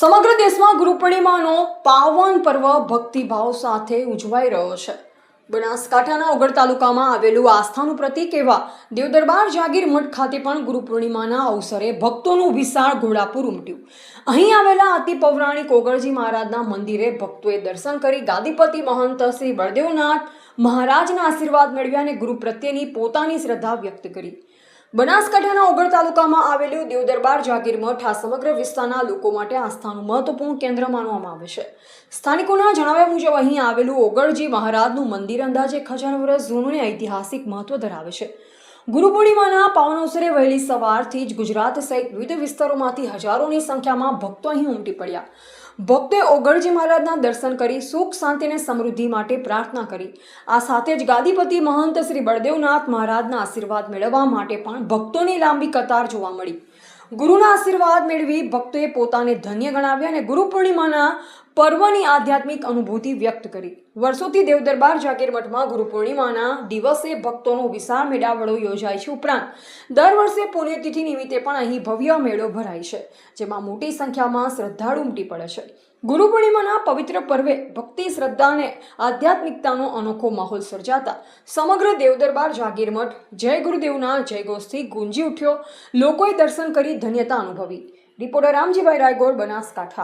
સમગ્ર દેશમાં ગુરુ પૂર્ણિમાનો પાવન પર્વ ભક્તિભાવ સાથે ઉજવાઈ રહ્યો છે। બનાસકાંઠાના ઓગળ તાલુકામાં આવેલું આસ્થાનું પ્રતીક એવા દેવદરબાર જાગીર મઠ ખાતે પણ ગુરુ પૂર્ણિમાના અવસરે ભક્તોનું વિશાળ ઘોડાપુર ઉમટ્યું। અહીં આવેલા અતિ પૌરાણિક ઓગળજી મહારાજના મંદિરે ભક્તોએ દર્શન કરી ગાદીપતિ મહંત શ્રી બળદેવનાથ મહારાજના આશીર્વાદ મેળવ્યા અને ગુરુ પ્રત્યેની પોતાની શ્રદ્ધા વ્યક્ત કરી। બનાસકાંઠાના ઓગળ તાલુકામાં આવેલું દેવદરબાર જાગીર મઠ આ સમગ્ર વિસ્તારના લોકો માટે આસ્થાનું મહત્વપૂર્ણ કેન્દ્ર માનવામાં આવે છે। સ્થાનિકોના જણાવ્યા મુજબ અહીં આવેલું ઓગળજી મહારાજનું મંદિર અંદાજે 1000 વર્ષ જૂનું અને ઐતિહાસિક મહત્વ ધરાવે છે। ગુરુ પૂર્ણિમાના પાવન અવસરે વહેલી સવારથી જ ગુજરાત સહિત વિવિધ વિસ્તારોમાંથી હજારોની સંખ્યામાં ભક્તો અહીં ઉમટી પડ્યા। ભક્તોએ ઓગળજી મહારાજના દર્શન કરી સુખ શાંતિ અને સમૃદ્ધિ માટે પ્રાર્થના કરી। આ સાથે જ ગાદીપતિ મહંત શ્રી બળદેવનાથ મહારાજના આશીર્વાદ મેળવવા માટે પણ ભક્તોની લાંબી કતાર જોવા મળી। ગુરુના આશીર્વાદ મેળવી ભક્તોએ પોતાને ધન્ય ગણાવ્યા અને ગુરુ પૂર્ણિમાના પર્વની આધ્યાત્મિક અનુભૂતિ વ્યક્ત કરી। વર્ષોથી દેવદરબાર જાગીર મઠમાં ગુરુ પૂર્ણિમાના દિવસે ભક્તોનો વિશાળ મેળાવડો યોજાય છે। ઉપરાંત દર વર્ષે પુણ્યતિથિ નિમિત્તે પણ અહીં ભવ્ય મેળો ભરાય છે, જેમાં મોટી સંખ્યામાં શ્રદ્ધાળુ ઉમટી પડે છે। ગુરુ પૂર્ણિમાના પવિત્ર પર્વે ભક્તિ, શ્રદ્ધા અને આધ્યાત્મિકતાનો અનોખો માહોલ સર્જાતા સમગ્ર દેવદરબાર જાગીર મઠ જય ગુરુદેવના જયઘોષથી ગુંજી ઉઠ્યો। લોકોએ દર્શન કરી ધન્યતા અનુભવી। રિપોર્ટર રામજીભાઈ રાયગોર, બનાસકાંઠા।